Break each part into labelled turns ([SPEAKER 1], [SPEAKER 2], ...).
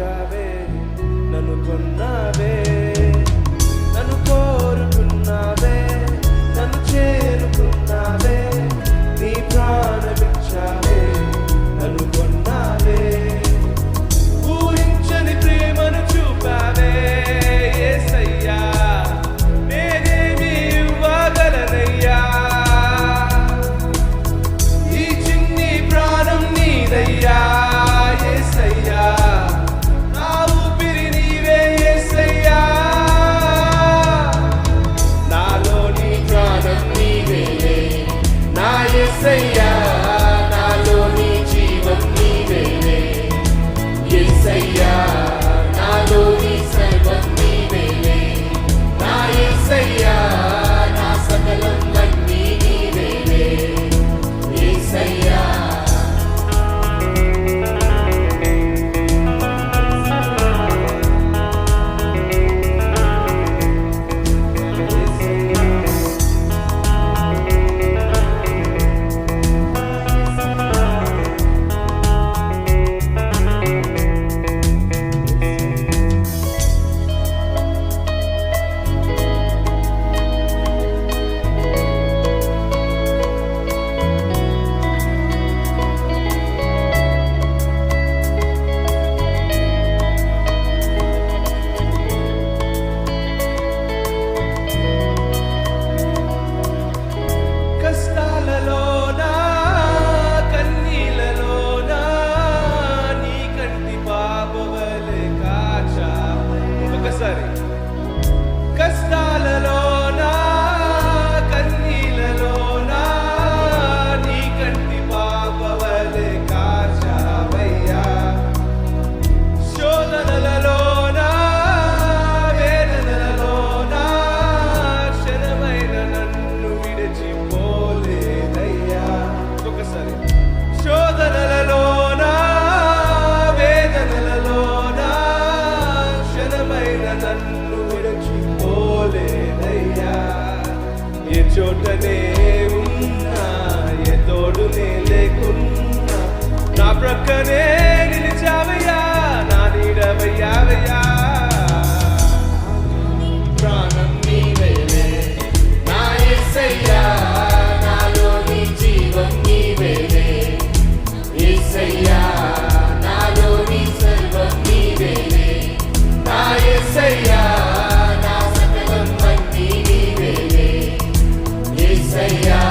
[SPEAKER 1] ఇచ్చావే, నన్ను కొన్నావే, నన్ను కోరుకున్నావే, నన్ను చేరుకున్నావే, నీ ప్రాణమిచ్చావే, నన్ను కొన్నావే, ఊహించని ప్రేమను చూపావే యేసయ్యా, నేనేమి ఇవ్వగలనయ్యా, ఈ చిన్ని ప్రాణం నీదయ్యా యేసయ్యా, నా ఊపిరి నీవే యేసయ్యా, నాలో నీ ప్రాణం నీవేలే నా యేసయ్యా, నాలో నీ జీవం నీవేలే యేసయ్యా, నాలో నీ సర్వం నీవేలే నా యేసయ్యా, నా సకలం అన్నీ నీవేలే యేసయ్యా. కష్టాలలోనా కన్నీళ్ళలోనా నీ కంటి పాపవలె కాచావే, ఒకసారి కష్టాలలోనా కన్నీళ్ళలోనా నీ కంటి పాపవలె కాచావయ్యా, శోధనలలోనా వేదనలలోనా క్షణమైన నన్ను విడిచిపోలేదయ్యా, ఒకసారి శోధనలలోనా వేదనలలోనా క్షణమైన నన్ను విడిచిపోలేదయ్యా, ఏ చోటనే ఉన్నా ఏ తోడునే లేకున్నా నా ప్రక్కనే నిలిచావయ్యా, నా నీడవయ్యావయ్యా, ప్రాణం నీవేలే నా యేసయ్యా, నాలో నీ జీవం నీవేలే యేసయ్యా, నాలో నీ సర్వం నీవేలే నా యేసయ్యా, నా సకలం అన్నీ నీవేలే యేసయ్యా.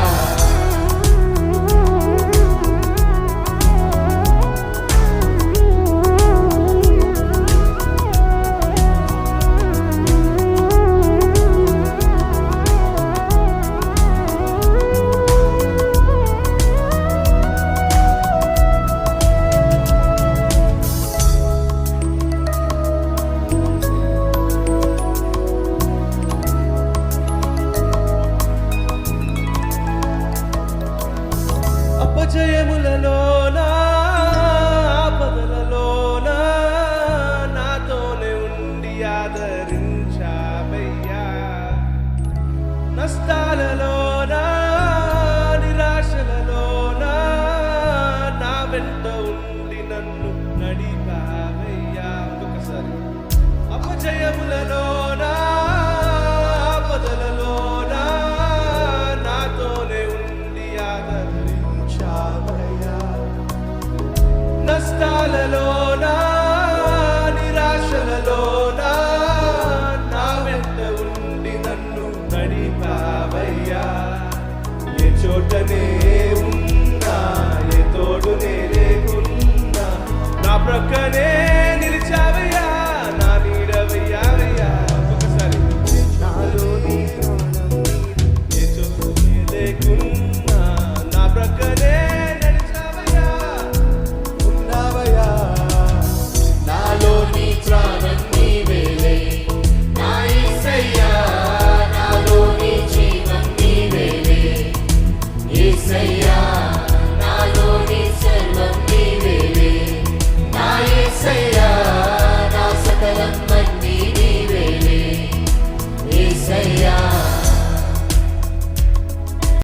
[SPEAKER 1] అపజయములలోనా ఆపదలలోనా నాతోనే ఉండి ఆదరించావయ్యా, నష్టాలలోనా నిరాశలలోనా నా వెంట ఉండి నన్ను నడిపావయ్యా, ఒకసారి అపజయములలోనా ఆపదలలోనా నాతోనే ఉండి ఆదరించావయ్యా, నష్టాలలోనా నిరాశలలోనా నా వెంట ఉండి నన్ను నడిపావయ్యా, ఏ చోటనే ఉన్నా ఏ తోడునే లేకున్నా నా ప్రక్కనే నిలిచావయ్యా, నా నీడవయ్యావయ్యా, ఒకసారి నాలో నీ ప్రాణం నీవే, ఏ చోటనే లేకున్నా